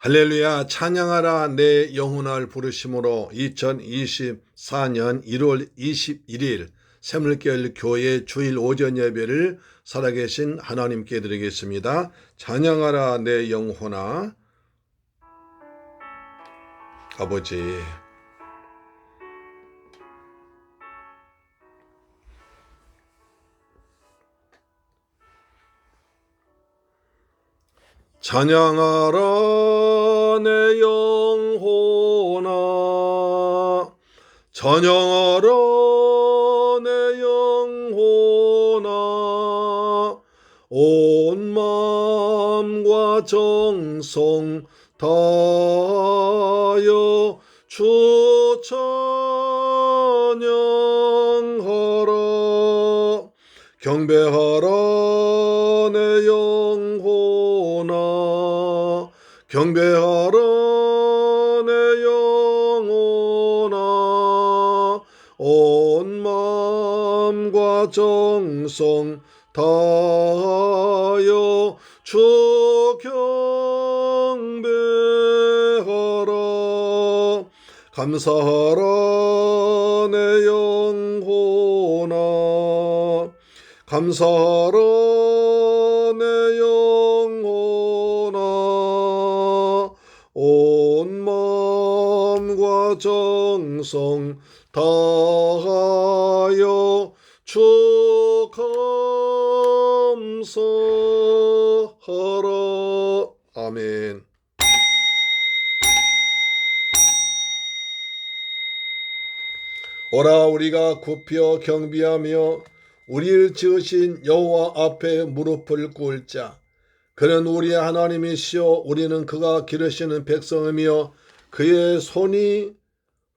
할렐루야. 찬양하라 내 영혼을 부르심으로 2024년 1월 21일 새물결 교회 주일 오전 예배를 살아계신 하나님께 드리겠습니다. 찬양하라 내 영혼아. 아버지, 찬양하라 내 영혼아, 찬양하라 내 영혼아, 온 마음과 정성 다하여 주 찬양하라. 경배하라 내 영혼아, 경배하라 내 영혼아, 온 마음과 정성 다하여 주 경배하라. 감사하라 내 영혼아, 감사하라 내 영혼아, 온 마음과 정성 다하여 주 감사하라. 아멘. 오라 우리가 굽혀 경비하며 우리를 지으신 여호와 앞에 무릎을 꿇자. 그는 우리의 하나님이시여 우리는 그가 기르시는 백성이며 그의 손이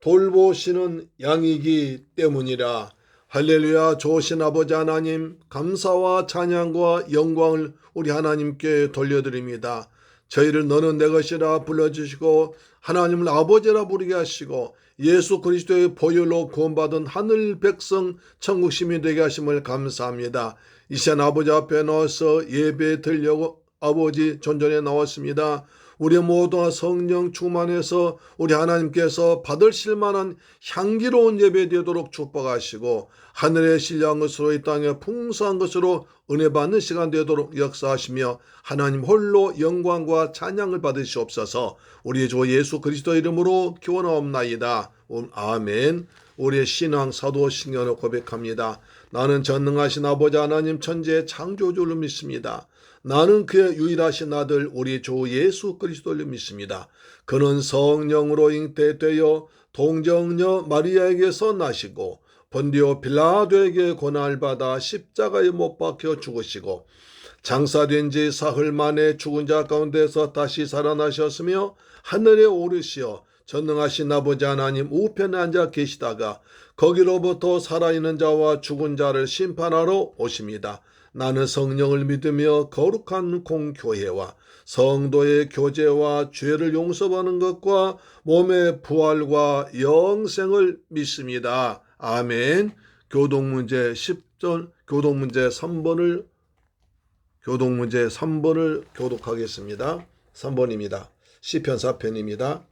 돌보시는 양이기 때문이라. 할렐루야. 좋으신 아버지 하나님, 감사와 찬양과 영광을 우리 하나님께 돌려드립니다. 저희를 너는 내 것이라 불러주시고 하나님을 아버지라 부르게 하시고 예수 그리스도의 보혈로 구원받은 하늘 백성 천국 시민 되게 하심을 감사합니다. 이 시간 아버지 앞에 나와서 예배 드리려고 아버지 존전에 나왔습니다. 우리 모두가 성령 충만해서 우리 하나님께서 받으실 만한 향기로운 예배 되도록 축복하시고 하늘의 신령한 것으로 이 땅에 풍성한 것으로 은혜 받는 시간 되도록 역사하시며 하나님 홀로 영광과 찬양을 받으시옵소서. 우리 주 예수 그리스도 이름으로 기원하옵나이다. 아멘. 우리의 신앙 사도 신경을 고백합니다. 나는 전능하신 아버지 하나님 천지의 창조주를 믿습니다. 나는 그의 유일하신 아들 우리 주 예수 그리스도를 믿습니다. 그는 성령으로 잉태되어 동정녀 마리아에게서 나시고 본디오 빌라도에게 고난을 받아 십자가에 못 박혀 죽으시고 장사된 지 사흘 만에 죽은 자 가운데서 다시 살아나셨으며 하늘에 오르시어 전능하신 아버지 하나님 우편에 앉아 계시다가 거기로부터 살아있는 자와 죽은 자를 심판하러 오십니다. 나는 성령을 믿으며 거룩한 공교회와 성도의 교제와 죄를 용서받는 것과 몸의 부활과 영생을 믿습니다. 아멘. 교동문제 10절, 교동문제 3번을 교독하겠습니다. 3번입니다. 시편 4편입니다.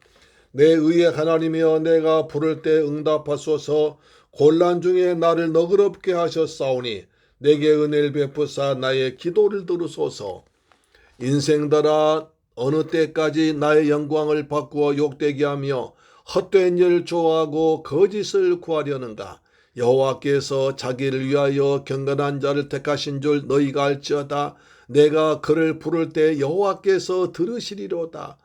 내 의의 하나님이여 내가 부를 때 응답하소서. 곤란 중에 나를 너그럽게 하셨사오니 내게 은혜를 베푸사 나의 기도를 들으소서. 인생들아 어느 때까지 나의 영광을 바꾸어 욕되게 하며 헛된 일을 좋아하고 거짓을 구하려는가. 여호와께서 자기를 위하여 경건한 자를 택하신 줄 너희가 알지어다. 내가 그를 부를 때 여호와께서 들으시리로다.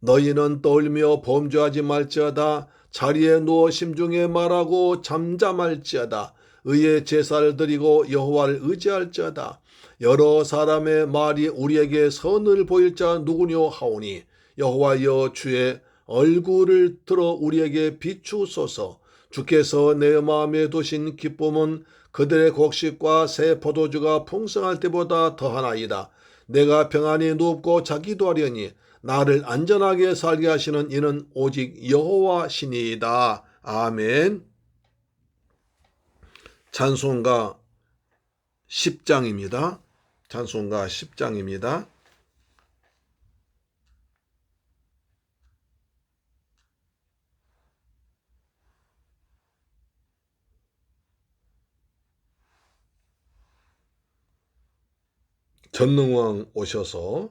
너희는 떠올며 범죄하지 말지어다. 자리에 누워 심중에 말하고 잠잠할지어다. 의의 제사를 드리고 여호와를 의지할지어다. 여러 사람의 말이 우리에게 선을 보일 자 누구뇨 하오니 여호와여 주의 얼굴을 들어 우리에게 비추소서. 주께서 내 마음에 두신 기쁨은 그들의 곡식과 새 포도주가 풍성할 때보다 더하나이다. 내가 평안히 눕고 자기도 하려니 나를 안전하게 살게 하시는 이는 오직 여호와시니이다. 아멘. 찬송가 10장입니다. 찬송가 10장입니다. 전능왕 오셔서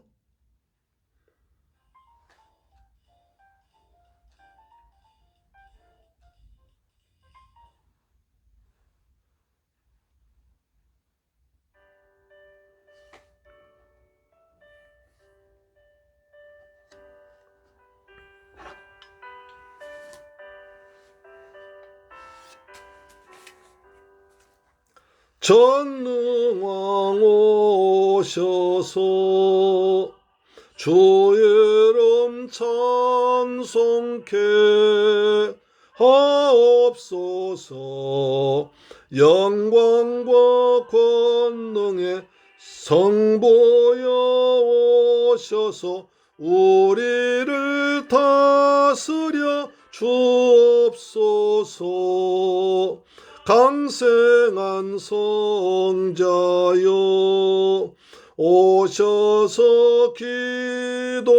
전능왕 오셔서 주의 이름 찬송케 하옵소서. 영광과 권능의 성보여 오셔서 우리를 다스려 주옵소서. 강생한 성자여 오셔서 기도를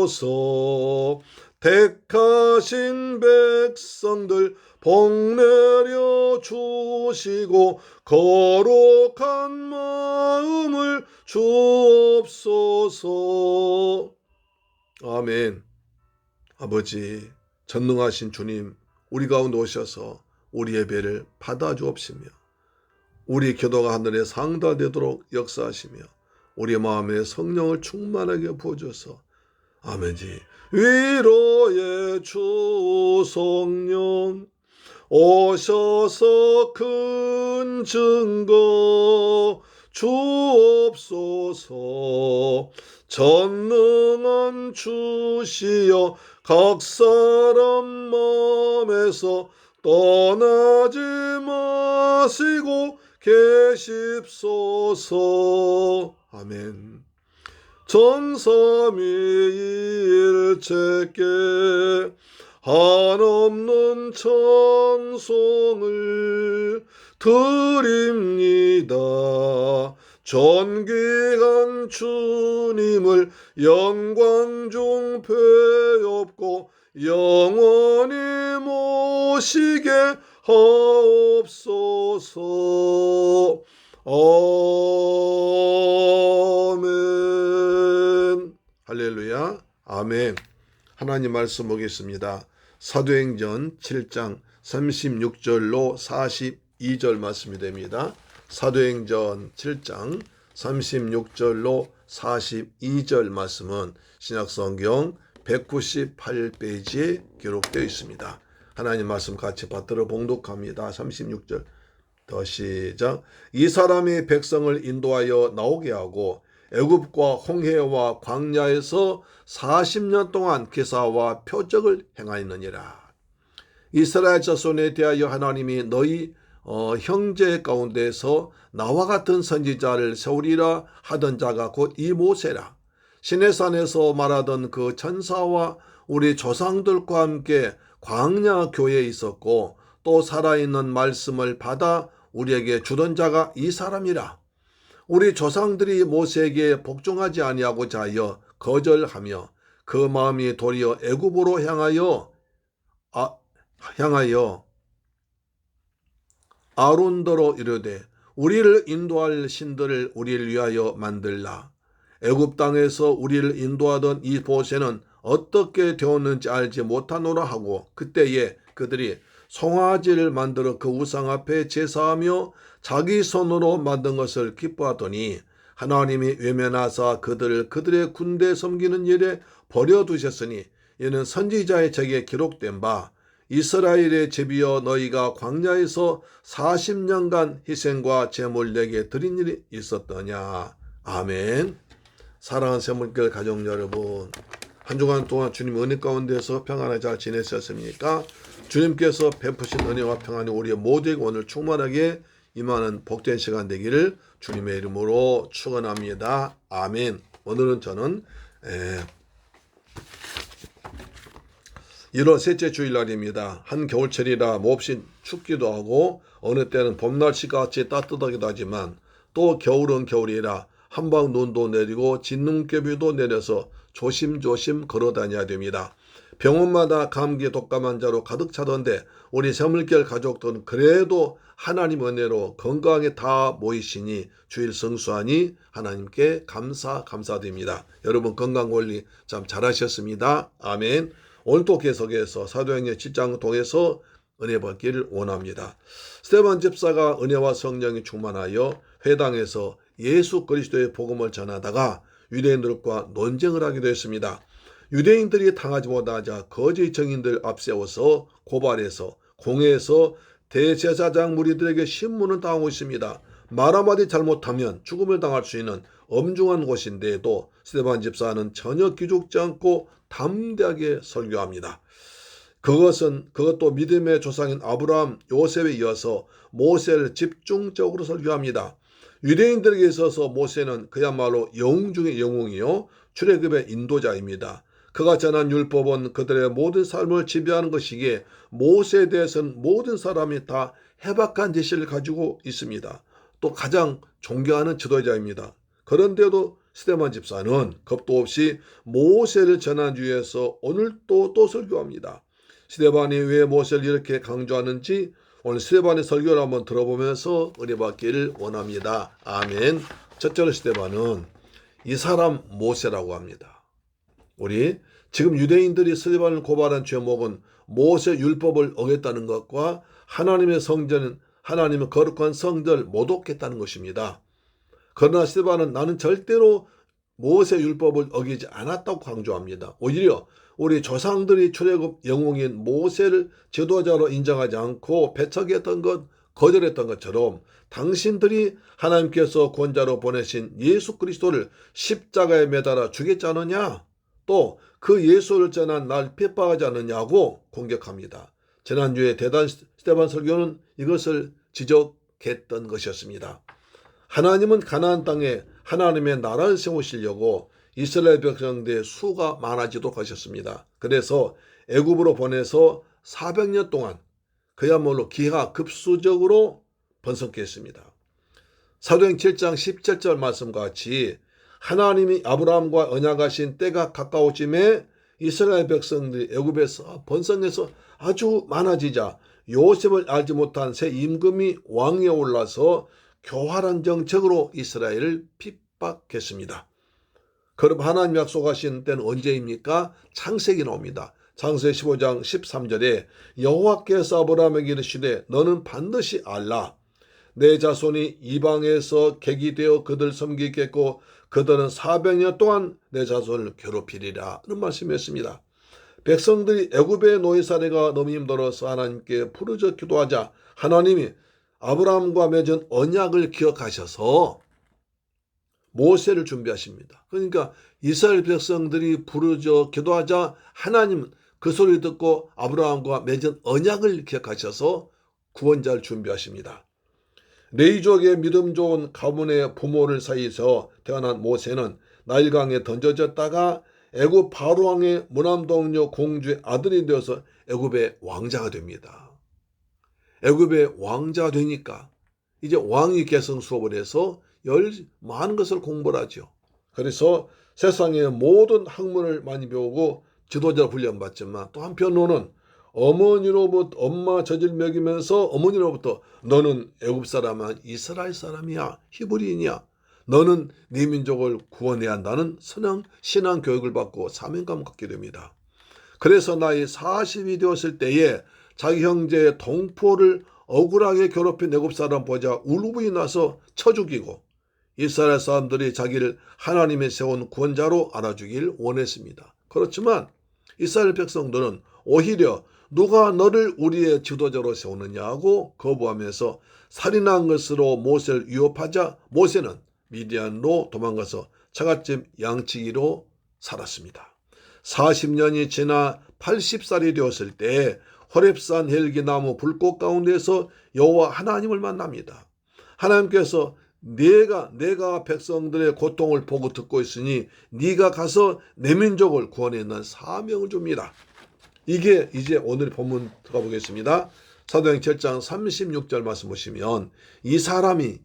들으소서. 택하신 백성들 복 내려 주시고 거룩한 마음을 주옵소서. 아멘. 아버지, 전능하신 주님, 우리 가운데 오셔서 우리 예배를 받아주옵시며 우리 기도가 하늘에 상달되도록 역사하시며 우리 마음에 성령을 충만하게 부어줘서 아멘지. 위로의 주 성령 오셔서 큰 증거 주옵소서. 전능한 주시여 각 사람 마음에서 떠나지 마시고 계십소서. 아멘. 전삼위일체께 한없는 찬송을 드립니다. 존귀한 주님을 영광 중 배웁고 영원히 모시게 하옵소서. 아멘. 할렐루야. 아멘. 하나님 말씀 보겠습니다. 사도행전 7장 36절로 42절 말씀이 됩니다. 사도행전 7장 36절로 42절 말씀은 신약성경 198페이지에 기록되어 있습니다. 하나님 말씀 같이 받들어 봉독합니다. 36절 더 시작. 이 사람이 백성을 인도하여 나오게 하고 애굽과 홍해와 광야에서 40년 동안 기사와 표적을 행하였느니라. 이스라엘 자손에 대하여 하나님이 너희 형제 가운데서 나와 같은 선지자를 세우리라 하던 자가 곧 이 모세라. 시내산에서 말하던 그 천사와 우리 조상들과 함께 광야 교회에 있었고 또 살아있는 말씀을 받아 우리에게 주던 자가 이 사람이라. 우리 조상들이 모세에게 복종하지 아니하고자 하여 거절하며 그 마음이 도리어 애굽으로 향하여 아론더로 이르되 우리를 인도할 신들을 우리를 위하여 만들라. 애굽 땅에서 우리를 인도하던 이 모세는 어떻게 되었는지 알지 못하노라 하고 그때에 그들이 송아지를 만들어 그 우상 앞에 제사하며 자기 손으로 만든 것을 기뻐하더니 하나님이 외면하사 그들을 그들의 군대 섬기는 일에 버려두셨으니 이는 선지자의 책에 기록된 바 이스라엘의 제비여 너희가 광야에서 40년간 희생과 제물 내게 드린 일이 있었더냐. 아멘. 사랑하는 세문교회 가족 여러분, 한 주간 동안 주님 은혜 가운데서 평안하게 잘 지내셨습니까? 주님께서 베푸신 은혜와 평안이 우리 모두에게 오늘 충만하게 임하는 복된 시간 되기를 주님의 이름으로 축원합니다. 아멘. 오늘은 저는 1월 셋째 주일날입니다. 한겨울철이라 몹시 춥기도 하고 어느 때는 봄날씨같이 따뜻하기도 하지만 또 겨울은 겨울이라 한방 눈도 내리고 진눈깨비도 내려서 조심조심 걸어 다녀야 됩니다. 병원마다 감기 독감 환자로 가득 차던데 우리 새물결 가족들은 그래도 하나님 은혜로 건강하게 다 모이시니 주일 성수하니 하나님께 감사드립니다. 여러분 건강관리 참 잘하셨습니다. 아멘. 오늘도 계속해서 사도행전 7장 통해서 은혜 받기를 원합니다. 스데반 집사가 은혜와 성령이 충만하여 회당에서 예수 그리스도의 복음을 전하다가 유대인들과 논쟁을 하기도 했습니다. 유대인들이 당하지 못하자 거짓 증인들 앞세워서 고발해서 공회에서 대제사장 무리들에게 신문을 당하고 있습니다. 말 한마디 잘못하면 죽음을 당할 수 있는 엄중한 곳인데도 스데반 집사는 전혀 기죽지 않고 담대하게 설교합니다. 그것도 믿음의 조상인 아브라함, 요셉에 이어서 모세를 집중적으로 설교합니다. 유대인들에게 있어서 모세는 그야말로 영웅 중의 영웅이요 출애굽의 인도자입니다. 그가 전한 율법은 그들의 모든 삶을 지배하는 것이기에 모세에 대해서는 모든 사람이 다 해박한 지식을 가지고 있습니다. 또 가장 존경하는 지도자입니다. 그런데도 스데반 집사는 겁도 없이 모세를 전한 주에서 오늘 또 설교합니다. 스데반이 왜 모세를 이렇게 강조하는지 오늘 스데반의 설교를 한번 들어보면서 은혜 받기를 원합니다. 아멘. 첫째로 스데반은 이 사람 모세라고 합니다. 우리 지금 유대인들이 스데반을 고발한 죄목은 모세 율법을 어겼다는 것과 하나님의 성전, 하나님의 거룩한 성전을 모독했다는 것입니다. 그러나 스데반은 나는 절대로 모세 율법을 어기지 않았다고 강조합니다. 오히려 우리 조상들이 출애굽 영웅인 모세를 지도자로 인정하지 않고 배척했던 것, 거절했던 것처럼 당신들이 하나님께서 권자로 보내신 예수 그리스도를 십자가에 매달아 죽였지 않느냐? 또 그 예수를 전한 날 핍박하지 않느냐고 공격합니다. 지난주에 대단 스데반 설교는 이것을 지적했던 것이었습니다. 하나님은 가나안 땅에 하나님의 나라를 세우시려고 이스라엘 백성들의 수가 많아지도록 하셨습니다. 그래서 애굽으로 보내서 400년 동안 그야말로 기하급수적으로 번성케 했습니다. 사도행 7장 17절 말씀과 같이 하나님이 아브라함과 언약하신 때가 가까워짐에 이스라엘 백성들이 애굽에서 번성해서 아주 많아지자 요셉을 알지 못한 새 임금이 왕위에 올라서 교활한 정책으로 이스라엘을 핍박했습니다. 그럼 하나님 약속하신 때는 언제입니까? 창세기 나옵니다. 창세기 15장 13절에 여호와께서 아브라함에게 이르시되 너는 반드시 알라. 내 자손이 이방에서 객이 되어 그들 섬기겠고 그들은 400년 동안 내 자손을 괴롭히리라 는 말씀이었습니다. 백성들이 애굽의 노예 사례가 너무 힘들어서 하나님께 부르짖어 기도하자 하나님이 아브라함과 맺은 언약을 기억하셔서 모세를 준비하십니다. 그러니까 이스라엘 백성들이 부르짖어 기도하자 하나님은 그 소리를 듣고 아브라함과 맺은 언약을 기억하셔서 구원자를 준비하십니다. 레위족의 믿음 좋은 가문의 부모를 사이에서 태어난 모세는 나일강에 던져졌다가 애굽 바로왕의 무남동녀 공주의 아들이 되어서 애굽의 왕자가 됩니다. 애굽의 왕자가 되니까 이제 왕위 계승 수업을 해서 많은 것을 공부를 하죠. 그래서 세상의 모든 학문을 많이 배우고 지도자 훈련받지만 또 한편으로는 어머니로부터 엄마 젖을 먹이면서 어머니로부터 너는 애굽 사람이야 이스라엘 사람이야 히브리인이야 너는 네 민족을 구원해야 한다는 신앙 교육을 받고 사명감을 갖게 됩니다. 그래서 나이 40이 되었을 때에 자기 형제의 동포를 억울하게 괴롭힌 애굽 사람 보자 울분이 나서 쳐 죽이고 이스라엘 사람들이 자기를 하나님의 세운 구원자로 알아주길 원했습니다. 그렇지만 이스라엘 백성들은 오히려 누가 너를 우리의 지도자로 세우느냐고 거부하면서 살인한 것으로 모세를 위협하자 모세는 미디안으로 도망가서 처갓집 양치기로 살았습니다. 40년이 지나 80살이 되었을 때 호렙산 헬기나무 불꽃 가운데서 여호와 하나님을 만납니다. 하나님께서 내가 백성들의 고통을 보고 듣고 있으니 네가 가서 내 민족을 구원해내는 사명을 줍니다. 이게 이제 오늘 본문 들어가 보겠습니다. 사도행 7장 36절 말씀 보시면 이 사람이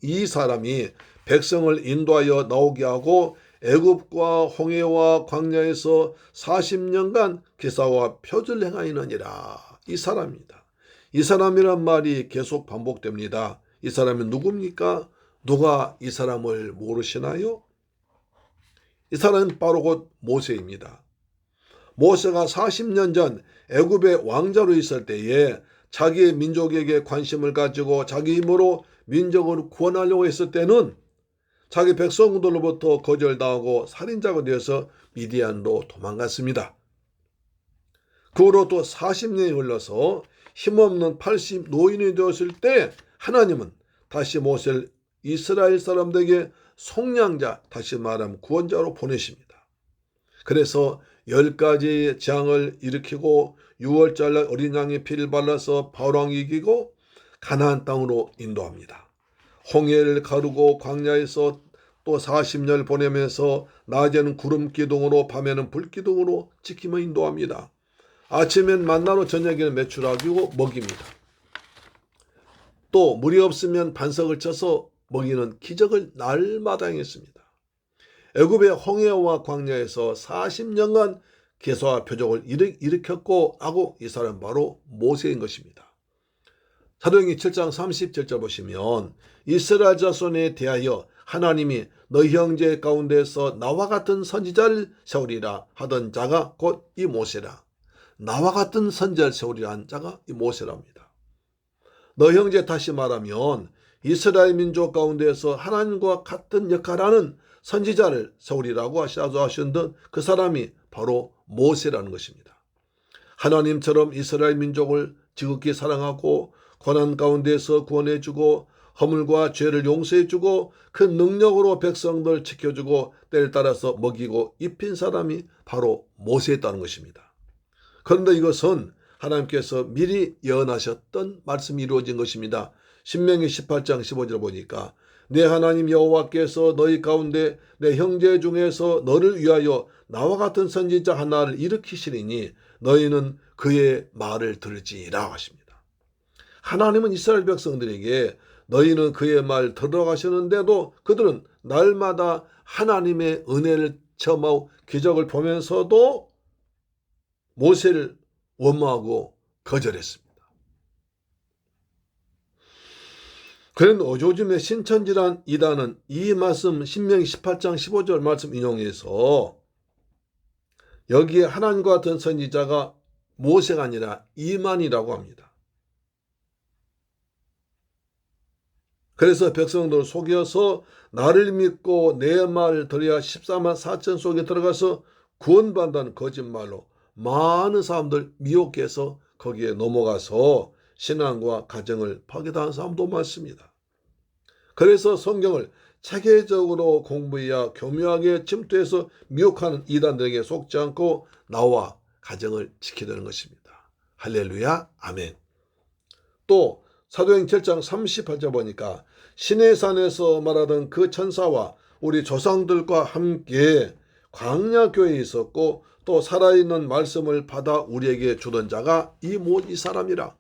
백성을 인도하여 나오게 하고 애굽과 홍해와 광야에서 40년간 기사와 표를 행하였느니라. 이 사람입니다. 이 사람이란 말이 계속 반복됩니다. 이 사람이 누굽니까? 누가 이 사람을 모르시나요? 이 사람은 바로 곧 모세입니다. 모세가 40년 전 애굽의 왕자로 있을 때에 자기의 민족에게 관심을 가지고 자기 힘으로 민족을 구원하려고 했을 때는 자기 백성들로부터 거절당하고 살인자가 되어서 미디안으로 도망갔습니다. 그 후로 또 40년이 흘러서 힘없는 80 노인이 되었을 때 하나님은 다시 모세를 이스라엘 사람들에게 속량자, 다시 말하면 구원자로 보내십니다. 그래서 10가지 재앙을 일으키고 6월절 어린 양의 피를 발라서 바로왕 이기고 가나안 땅으로 인도합니다. 홍해를 가르고 광야에서 또 40년을 보내면서 낮에는 구름 기둥으로 밤에는 불 기둥으로 지키며 인도합니다. 아침엔 만나로 저녁에는 메추라기고 먹입니다. 또 물이 없으면 반석을 쳐서 먹이는 기적을 날마다 행했습니다. 애굽의 홍해와 광야에서 40년간 괴사와 표적을 일으켰고 하고 이 사람 바로 모세인 것입니다. 사도행전 7장 37절 보시면 이스라엘 자손에 대하여 하나님이 너희 형제 가운데서 나와 같은 선지자를 세우리라 하던 자가 곧 이 모세라. 나와 같은 선지자를 세우리라 한 자가 이 모세랍니다. 너희 형제, 다시 말하면 이스라엘 민족 가운데서 하나님과 같은 역할을 하는 선지자를 세우리라고 하셨던 그 사람이 바로 모세라는 것입니다. 하나님처럼 이스라엘 민족을 지극히 사랑하고 고난 가운데서 구원해주고 허물과 죄를 용서해주고 그 능력으로 백성들 지켜주고 때를 따라서 먹이고 입힌 사람이 바로 모세였다는 것입니다. 그런데 이것은 하나님께서 미리 예언하셨던 말씀이 이루어진 것입니다. 신명기 18장 15절을 보니까 내 하나님 여호와께서 너희 가운데 내 형제 중에서 너를 위하여 나와 같은 선지자 하나를 일으키시리니 너희는 그의 말을 들을지니라 하십니다. 하나님은 이스라엘 백성들에게 너희는 그의 말 들어가시는데도 그들은 날마다 하나님의 은혜를 체험하고 기적을 보면서도 모세를 원망하고 거절했습니다. 그런 어조즘의 신천지란 이단은 이 말씀 신명기 18장 15절 말씀 인용해서 여기에 하나님과 같은 선지자가 모세가 아니라 이만이라고 합니다. 그래서 백성들을 속여서 나를 믿고 내 말을 들어야 14만 4천 속에 들어가서 구원받는다는 거짓말로 많은 사람들 미혹해 해서 거기에 넘어가서 신앙과 가정을 파괴당한 사람도 많습니다. 그래서 성경을 체계적으로 공부해야 교묘하게 침투해서 미혹하는 이단들에게 속지 않고 나와 가정을 지키려는 것입니다. 할렐루야, 아멘. 또 사도행전 7장 38절 보니까 시내산에서 말하던 그 천사와 우리 조상들과 함께 광야교회에 있었고 또 살아있는 말씀을 받아 우리에게 주던 자가 이 사람이라.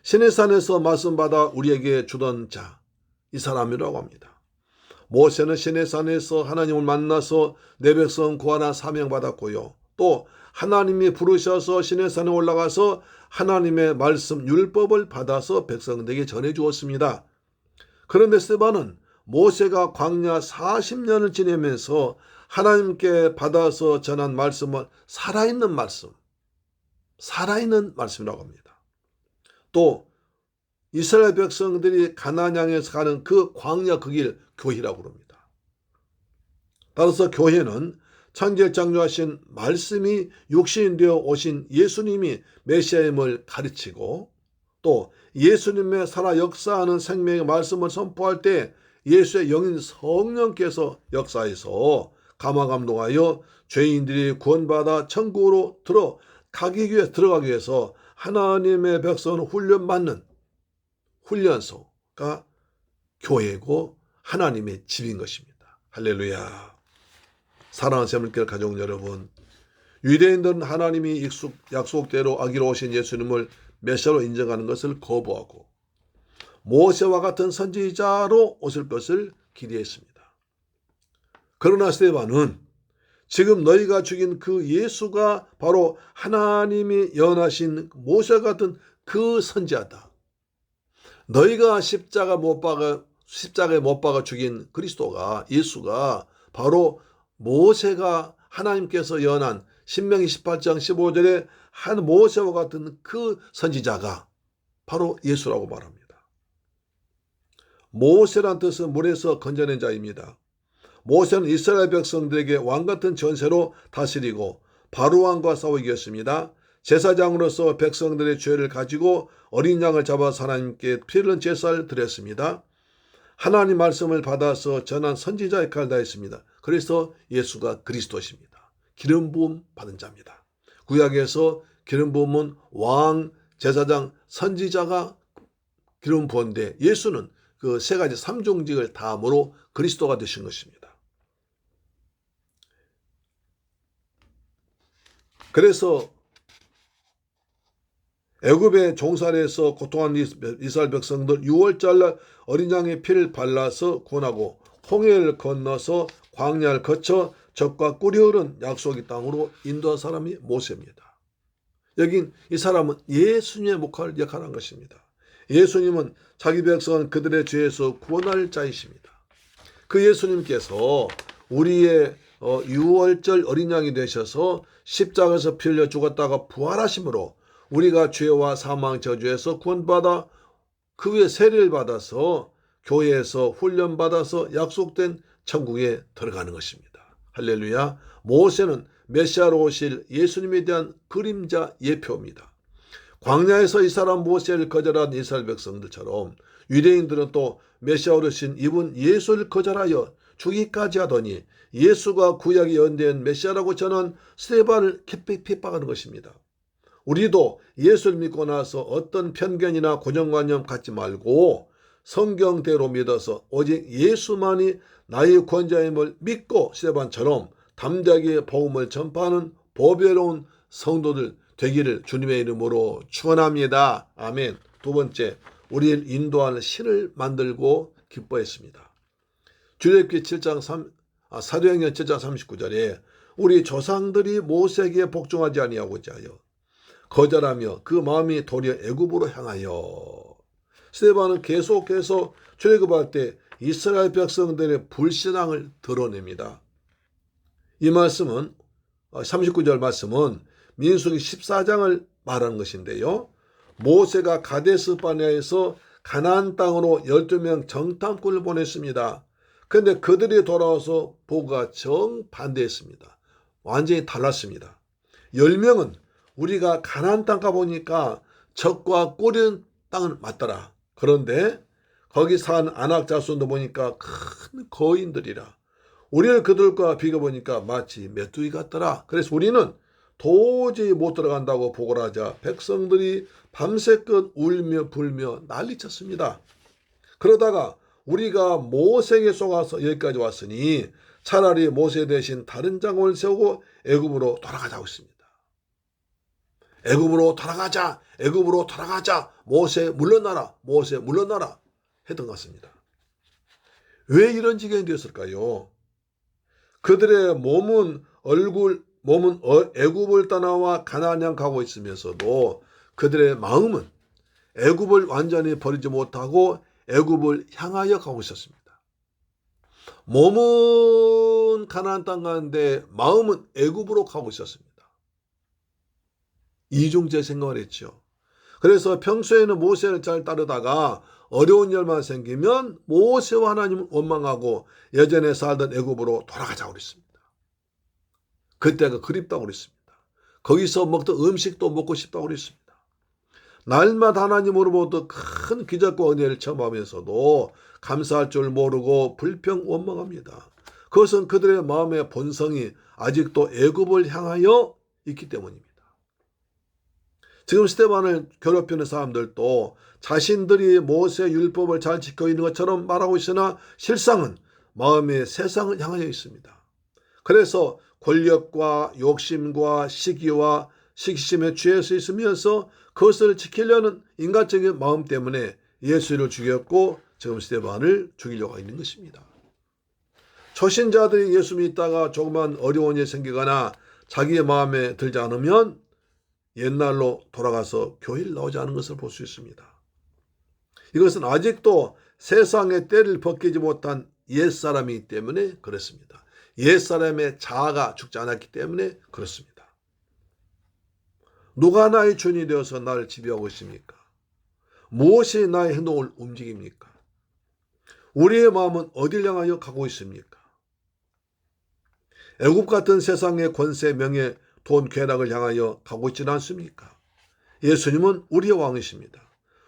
시내산에서 말씀 받아 우리에게 주던 자, 이 사람이라고 합니다. 모세는 시내산에서 하나님을 만나서 내 백성 구하라 사명받았고요. 또 하나님이 부르셔서 시내산에 올라가서 하나님의 말씀 율법을 받아서 백성들에게 전해주었습니다. 그런데 스데반은 모세가 광야 40년을 지내면서 하나님께 받아서 전한 말씀은 살아있는 말씀이라고 합니다. 또 이스라엘 백성들이 가나안 향해서 가는 그 광야 그 길 교회라고 합니다. 따라서 교회는 천지를 창조하신 말씀이 육신이 되어 오신 예수님이 메시아임을 가르치고 또 예수님의 살아 역사하는 생명의 말씀을 선포할 때 예수의 영인 성령께서 역사해서 감화감동하여 죄인들이 구원받아 천국으로 들어가기 위해서 하나님의 백성은 훈련받는 훈련소가 교회고 하나님의 집인 것입니다. 할렐루야. 사랑하는 새물길 가족 여러분, 유대인들은 하나님이 약속대로 아기로 오신 예수님을 메시아로 인정하는 것을 거부하고 모세와 같은 선지자로 오실 것을 기대했습니다. 그러나 스데반은 지금 너희가 죽인 그 예수가 바로 하나님이 예언하신 모세 같은 그 선지자다. 너희가 십자가에 못 박아 죽인 그리스도가, 예수가 바로 모세가 하나님께서 예언한 신명기 18장 15절에 한 모세와 같은 그 선지자가 바로 예수라고 말합니다. 모세란 뜻은 물에서 건져낸 자입니다. 모세는 이스라엘 백성들에게 왕같은 전세로 다스리고 바로왕과 싸워 이겼습니다. 제사장으로서 백성들의 죄를 가지고 어린 양을 잡아서 하나님께 피 흘린 제사를 드렸습니다. 하나님 말씀을 받아서 전한 선지자 역할을 다했습니다. 그래서 예수가 그리스도십니다. 기름 부음 받은 자입니다. 구약에서 기름 부음은 왕, 제사장, 선지자가 기름 부은데 예수는 그 세 가지 삼종직을 다함으로 그리스도가 되신 것입니다. 그래서 애굽의 종살이에서 고통한 이스라엘 백성들 6월절날 어린 양의 피를 발라서 구원하고 홍해를 건너서 광야를 거쳐 적과 꿀이 흐른 약속의 땅으로 인도한 사람이 모세입니다. 여긴 이 사람은 예수님의 역할을 한 것입니다. 예수님은 자기 백성은 그들의 죄에서 구원할 자이십니다. 그 예수님께서 우리의 6월절 어린 양이 되셔서 십자가에서 피 흘려 죽었다가 부활하심으로 우리가 죄와 사망 저주에서 구원받아 그 위에 세례를 받아서 교회에서 훈련받아서 약속된 천국에 들어가는 것입니다. 할렐루야. 모세는 메시아로 오실 예수님에 대한 그림자 예표입니다. 광야에서 이 사람 모세를 거절한 이스라엘 백성들처럼 유대인들은 또 메시아 오르신 이분 예수를 거절하여 죽이기까지 하더니 예수가 구약에 예언된 메시아라고 전한 스데반을 핍박하는 것입니다. 우리도 예수를 믿고 나서 어떤 편견이나 고정관념 갖지 말고 성경대로 믿어서 오직 예수만이 나의 구원자임을 믿고 스데반처럼 담대하게 복음을 전파하는 보배로운 성도들 되기를 주님의 이름으로 축원합니다. 아멘. 두 번째, 우리를 인도하는 신을 만들고 기뻐했습니다. 출애굽기 사도행전 7장 39절에 우리 조상들이 모세에게 복종하지 아니하고자 하여 거절하며 그 마음이 도리어 애굽으로 향하여. 스데반은 계속해서 출애굽할 때 이스라엘 백성들의 불신앙을 드러냅니다. 이 말씀은 39절 말씀은 민수기 14장을 말하는 것인데요. 모세가 가데스 바네아에서 가나안 땅으로 12명 정탐꾼을 보냈습니다. 그런데 그들이 돌아와서 보고가 정반대했습니다. 완전히 달랐습니다. 10명은 우리가 가나안 땅 가보니까 적과 꿀인 땅은 맞더라. 그런데 거기 산 아낙 자손도 보니까 큰 거인들이라. 우리를 그들과 비교해보니까 마치 메뚜기 같더라. 그래서 우리는 도저히 못 들어간다고 보고를 하자 백성들이 밤새껏 울며 불며 난리쳤습니다. 그러다가 우리가 모세에게 속아서 여기까지 왔으니 차라리 모세 대신 다른 장군을 세우고 애굽으로 돌아가자고 했습니다. 애굽으로 돌아가자. 애굽으로 돌아가자. 모세 물러나라. 모세 물러나라. 했던 것 같습니다. 왜 이런 지경이 되었을까요? 그들의 몸은 애굽을 떠나와 가나안 향 가고 있으면서도 그들의 마음은 애굽을 완전히 버리지 못하고 애굽을 향하여 가고 있었습니다. 몸은 가나안 땅 가는데 마음은 애굽으로 가고 있었습니다. 이중제 생각을 했죠. 그래서 평소에는 모세를 잘 따르다가 어려운 일만 생기면 모세와 하나님을 원망하고 예전에 살던 애굽으로 돌아가자고 그랬습니다. 그때가 그립다고 그랬습니다. 거기서 먹던 음식도 먹고 싶다고 그랬습니다. 날마다 하나님으로부터 큰 기적과 은혜를 체험하면서도 감사할 줄 모르고 불평 원망합니다. 그것은 그들의 마음의 본성이 아직도 애굽을 향하여 있기 때문입니다. 지금 스데반을 괴롭히는 사람들도 자신들이 모세 율법을 잘 지키고 있는 것처럼 말하고 있으나 실상은 마음의 세상을 향하여 있습니다. 그래서 권력과 욕심과 시기와 시기심에 취해서 있으면서 그것을 지키려는 인간적인 마음 때문에 예수를 죽였고 지금 스데반을 죽이려고 있는 것입니다. 초신자들이 예수 믿다가 조그만 어려운 일이 생기거나 자기의 마음에 들지 않으면 옛날로 돌아가서 교회를 나오지 않은 것을 볼 수 있습니다. 이것은 아직도 세상의 때를 벗기지 못한 옛사람이기 때문에 그렇습니다. 옛사람의 자아가 죽지 않았기 때문에 그렇습니다. 누가 나의 주인이 되어서 나를 지배하고 있습니까? 무엇이 나의 행동을 움직입니까? 우리의 마음은 어딜 향하여 가고 있습니까? 애굽 같은 세상의 권세, 명예, 돈, 쾌락을 향하여 가고 있지는 않습니까? 예수님은 우리의 왕이십니다.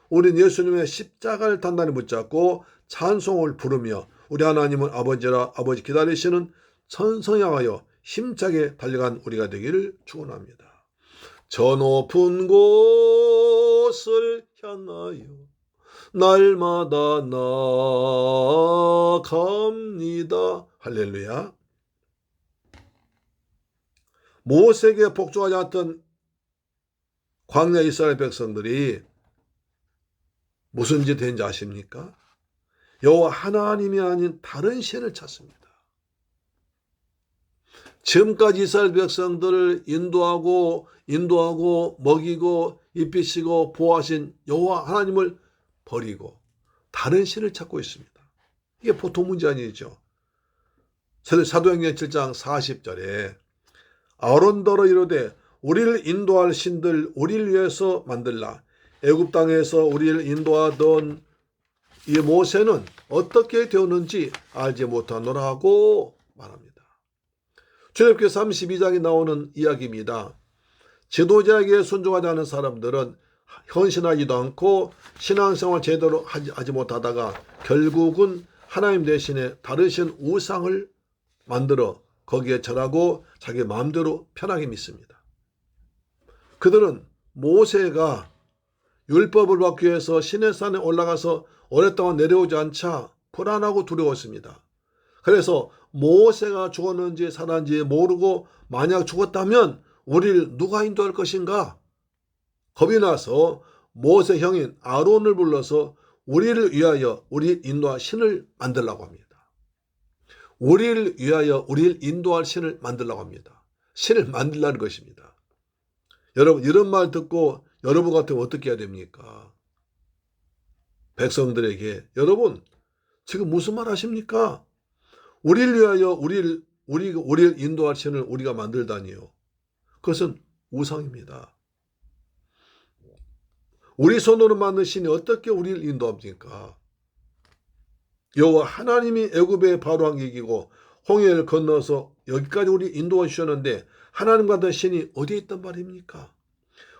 우린 예수님의 십자가를 단단히 붙잡고 찬송을 부르며 우리 하나님은 아버지라 아버지 기다리시는 천성 향하여 힘차게 달려간 우리가 되기를 축원합니다. 저 높은 곳을 향하여 날마다 나아갑니다. 할렐루야. 모세에게 복종하지 않았던 광야 이스라엘 백성들이 무슨 짓 했는지 아십니까? 여호와 하나님이 아닌 다른 신을 찾습니다. 지금까지 이스라엘 백성들을 인도하고 먹이고 입히시고 보호하신 여호와 하나님을 버리고 다른 신을 찾고 있습니다. 이게 보통 문제 아니죠. 사도행전 7장 40절에 아론더러 이르되 우리를 인도할 신들 우리를 위해서 만들라. 애굽 땅에서 우리를 인도하던 이 모세는 어떻게 되었는지 알지 못하노라 하고 말합니다. 출애굽기 32장에 나오는 이야기입니다. 지도자에게 순종하지 않은 사람들은 헌신하지도 않고 신앙생활 제대로 하지 못하다가 결국은 하나님 대신에 다르신 우상을 만들어 거기에 절하고 자기 마음대로 편하게 믿습니다. 그들은 모세가 율법을 받기 위해서 시내산에 올라가서 오랫동안 내려오지 않자 불안하고 두려웠습니다. 그래서 모세가 죽었는지 살았는지 모르고 만약 죽었다면 우리를 누가 인도할 것인가? 겁이 나서 모세 형인 아론을 불러서 우리를 위하여 우리를 인도할 신을 만들라고 합니다. 우리를 위하여 우리를 인도할 신을 만들라고 합니다. 신을 만들라는 것입니다. 여러분 이런 말 듣고 여러분 같으면 어떻게 해야 됩니까? 백성들에게 여러분 지금 무슨 말 하십니까? 우리를 위하여 우리를 인도할 신을 우리가 만들다니요. 그것은 우상입니다. 우리 손으로 만든 신이 어떻게 우리를 인도합니까? 여호와 하나님이 애굽의 바로왕 이기고 홍해를 건너서 여기까지 우리 인도해 주셨는데 하나님과 같은 신이 어디에 있단 말입니까?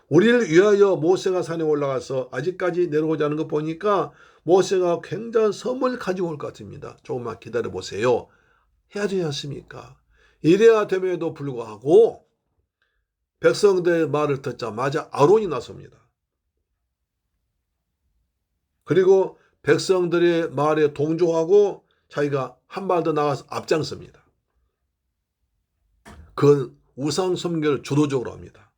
우리를 위하여 모세가 산에 올라가서 아직까지 내려오지 않은 거 보니까 모세가 굉장한 섬을 가지고 올 것 같습니다. 조금만 기다려 보세요. 해야 되지 않습니까? 이래야 됨에도 불구하고 백성들의 말을 듣자마자 아론이 나섭니다. 그리고 백성들의 말에 동조하고 자기가 한 발 더 나가서 앞장섭니다. 그건 우상 숭배를 주도적으로 합니다.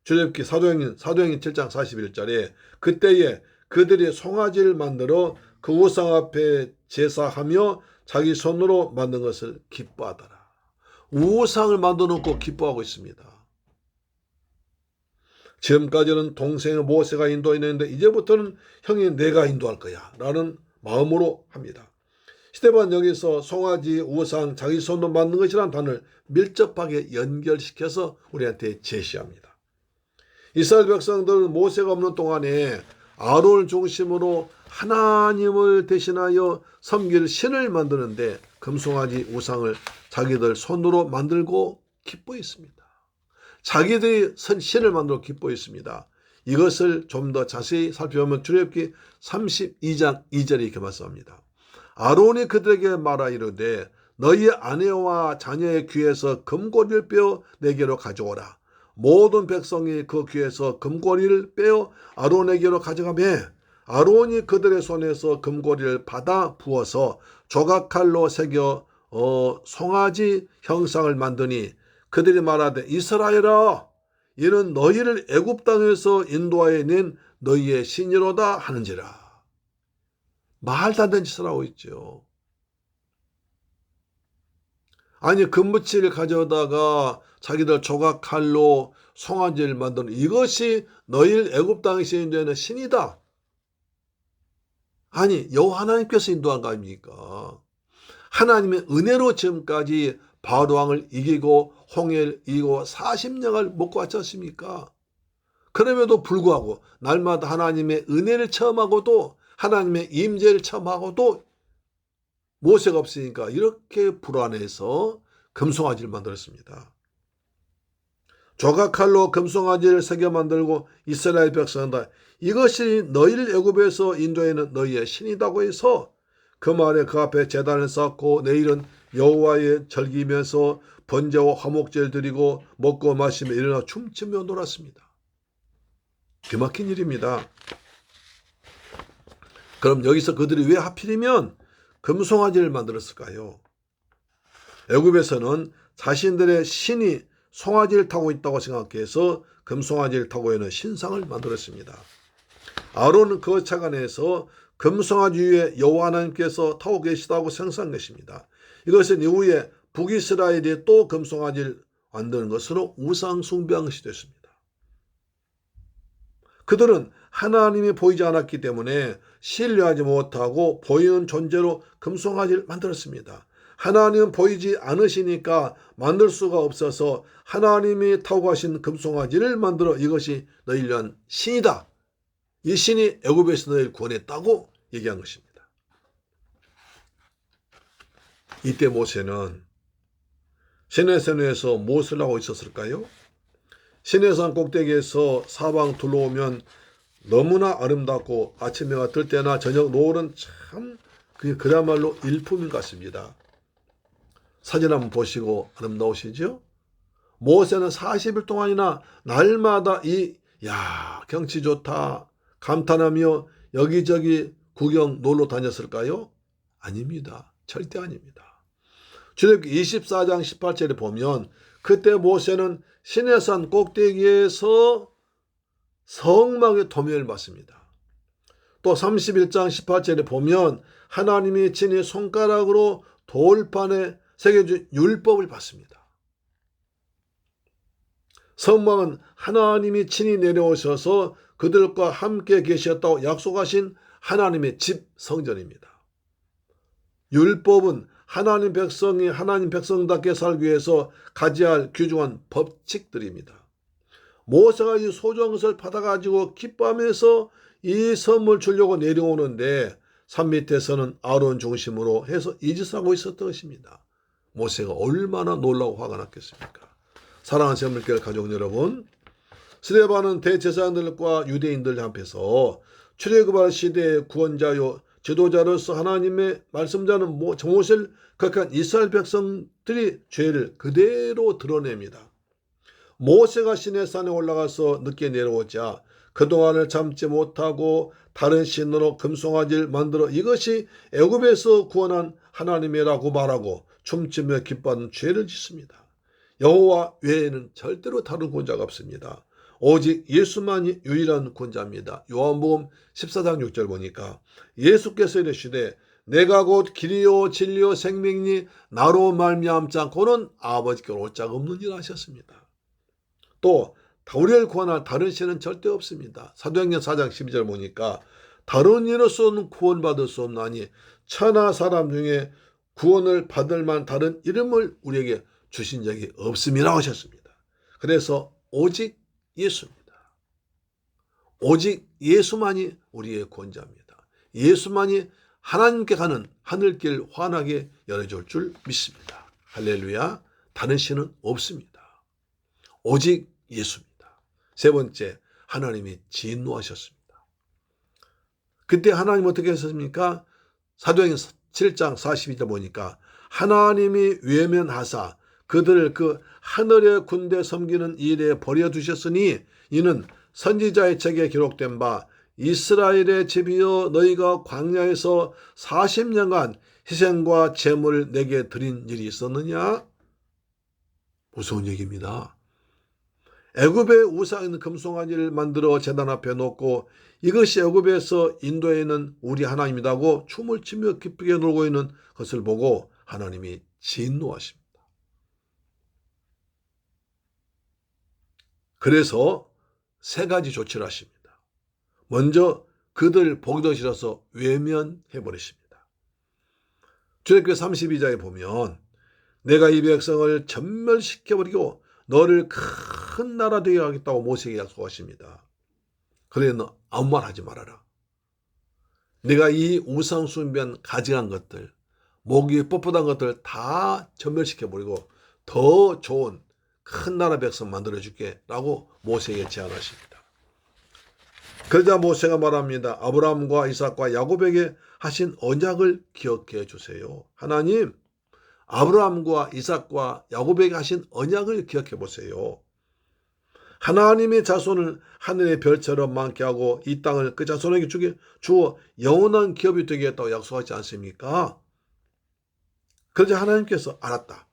출애굽기 사도행전 7장 41절에 그때에 그들이 송아지를 만들어 그 우상 앞에 제사하며 자기 손으로 만든 것을 기뻐하더라. 우상을 만들어 놓고 기뻐하고 있습니다. 지금까지는 동생의 모세가 인도했는데 이제부터는 형이 내가 인도할 거야 라는 마음으로 합니다. 스데반 여기서 송아지, 우상, 자기 손으로 만든 것이라는 단어를 밀접하게 연결시켜서 우리한테 제시합니다. 이스라엘 백성들은 모세가 없는 동안에 아론을 중심으로 하나님을 대신하여 섬길 신을 만드는데 금송아지 우상을 자기들 손으로 만들고 기뻐했습니다. 자기들이 신을 만들고 기뻐했습니다. 이것을 좀 더 자세히 살펴보면 출애굽기 32장 2절에 이렇게 말씀합니다. 아론이 그들에게 말하 이르되 너희 아내와 자녀의 귀에서 금고리를 빼어 내게로 가져오라. 모든 백성이 그 귀에서 금고리를 빼어 아론에게로 가져가매 아론이 그들의 손에서 금고리를 받아 부어서 조각칼로 새겨 송아지 형상을 만드니 그들이 말하되 이스라엘아 이는 너희를 애굽 땅에서 인도하여 낸 너희의 신이로다 하는지라. 말도 안 되는 짓을 하고 있죠. 아니 금붙이를 가져다가 자기들 조각칼로 송아지를 만드는 이것이 너희 애굽 땅에서 인도하는 신이다. 아니 여호와 하나님께서 인도한 거 아닙니까? 하나님의 은혜로 지금까지 바로 왕을 이기고 홍해를 이기고 40년을 먹고 왔지 않습니까? 그럼에도 불구하고 날마다 하나님의 은혜를 체험하고도 하나님의 임재를 체험하고도 모세가 없으니까 이렇게 불안해서 금송아지를 만들었습니다. 조각칼로 금송아지를 새겨 만들고 이스라엘 백성다. 이것이 너희를 애굽에서 인도하는 너희의 신이라고 해서 그 말에 그 앞에 제단을 쌓고 내일은 여호와의 절기면서 번제와 화목제를 드리고 먹고 마시며 일어나 춤추며 놀았습니다. 기막힌 일입니다. 그럼 여기서 그들이 왜 하필이면 금송아지를 만들었을까요? 애굽에서는 자신들의 신이 송아지를 타고 있다고 생각해서 금송아지를 타고 있는 신상을 만들었습니다. 아론은 그 차관에서 금송아지 위에 여호와 하나님께서 타고 계시다고 생각한 것입니다. 이것은 이후에 북이스라엘이 또 금송아지를 만드는 것으로 우상 숭배한 것이 됐습니다. 그들은 하나님이 보이지 않았기 때문에 신뢰하지 못하고 보이는 존재로 금송아지를 만들었습니다. 하나님은 보이지 않으시니까 만들 수가 없어서 하나님이 타고 가신 금송아지를 만들어 이것이 너희를 위한 신이다. 이 신이 애굽에서 너희를 구원했다고 얘기한 것입니다. 이때 모세는 시내산에서 무엇을 하고 있었을까요? 시내산 꼭대기에서 사방 둘러오면 너무나 아름답고 아침 해가 뜰 때나 저녁 노을은 참 그야말로 일품인 것 같습니다. 사진 한번 보시고 아름다우시죠? 모세는 40일 동안이나 날마다 경치 좋다 감탄하며 여기저기 구경 놀러 다녔을까요? 아닙니다. 절대 아닙니다. 출애굽기 24장 18절에 보면 그때 모세는 시내산 꼭대기에서 성막의 도면을 받습니다. 또 31장 18절에 보면 하나님이 친히 손가락으로 돌판에 새겨준 율법을 받습니다. 성막은 하나님이 친히 내려오셔서 그들과 함께 계셨다고 약속하신 하나님의 집 성전입니다. 율법은 하나님 백성이 하나님 백성답게 살기 위해서 가져야 할 귀중한 법칙들입니다. 모세가 이 소중한 것을 받아가지고 기뻐하면서 이 선물 주려고 내려오는데 산 밑에서는 아론 중심으로 해서 이 짓을 하고 있었던 것입니다. 모세가 얼마나 놀라고 화가 났겠습니까? 사랑하는 새물교회 가족 여러분, 스데반은 대제사장들과 유대인들 앞에서 출애굽할 시대의 구원자요 지도자로서 하나님의 말씀자는 모세를 거역한 이스라엘 백성들이 죄를 그대로 드러냅니다. 모세가 시내산에 올라가서 늦게 내려오자 그동안을 참지 못하고 다른 신으로 금송아지를 만들어 이것이 애굽에서 구원한 하나님이라고 말하고 춤추며 기뻐하는 죄를 짓습니다. 여호와 외에는 절대로 다른 구원자가 없습니다. 오직 예수만이 유일한 구원자입니다. 요한복음 14장 6절 보니까 예수께서 이르시되 내가 곧 길이요 진리요 생명이니 나로 말미암지 않고는 아버지께로 올 자가 없느니라 하셨습니다. 또 우리를 구원할 다른 신은 절대 없습니다. 사도행전 4장 12절 보니까 다른 이로서는 구원받을 수 없나니 천하 사람 중에 구원을 받을 만한 다른 이름을 우리에게 주신 적이 없음이라고 하셨습니다. 그래서 오직 예수입니다. 오직 예수만이 우리의 구원자입니다. 예수만이 하나님께 가는 하늘길 환하게 열어줄 줄 믿습니다. 할렐루야. 다른 신은 없습니다. 오직 예수입니다. 세 번째, 하나님이 진노하셨습니다. 그때 하나님 어떻게 하셨습니까? 사도행전 7장 42절 보니까 하나님이 외면하사 그들을 그 하늘의 군대 섬기는 일에 버려두셨으니 이는 선지자의 책에 기록된 바 이스라엘의 집이여 너희가 광야에서 40년간 희생과 제물을 내게 드린 일이 있었느냐? 무서운 얘기입니다. 애굽의 우상에 있는 금송아지를 만들어 제단 앞에 놓고 이것이 애굽에서 인도에 있는 우리 하나님이라고 춤을 추며 기쁘게 놀고 있는 것을 보고 하나님이 진노하십니다. 그래서 세 가지 조치를 하십니다. 먼저 그들 보기도 싫어서 외면해 버리십니다. 출애굽기 32장에 보면 내가 이 백성을 전멸시켜버리고 너를 큰 나라 되게 하겠다고 모세에게 약속하십니다. 그래 너 아무 말 하지 말아라. 내가 이 우상 숭배한 가증한 것들, 목이 뻣뻣한 것들 다 전멸시켜버리고 더 좋은 큰 나라 백성 만들어줄게 라고 모세에게 제안하십니다. 그러자 모세가 말합니다. 아브라함과 이삭과 야곱에게 하신 언약을 기억해 주세요. 하나님, 아브라함과 이삭과 야곱에게 하신 언약을 기억해 보세요. 하나님의 자손을 하늘의 별처럼 많게 하고 이 땅을 그 자손에게 주어 영원한 기업이 되겠다고 약속하지 않습니까? 그러자 하나님께서 알았다.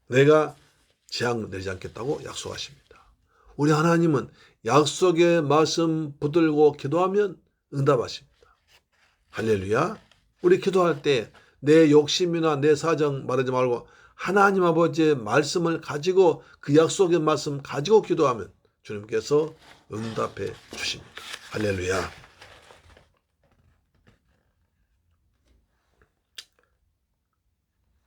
내가 재앙 내리지 않겠다고 약속하십니다. 우리 하나님은 약속의 말씀 붙들고 기도하면 응답하십니다. 할렐루야. 우리 기도할 때 내 욕심이나 내 사정 말하지 말고 하나님 아버지의 말씀을 가지고 그 약속의 말씀 가지고 기도하면 주님께서 응답해 주십니다. 할렐루야.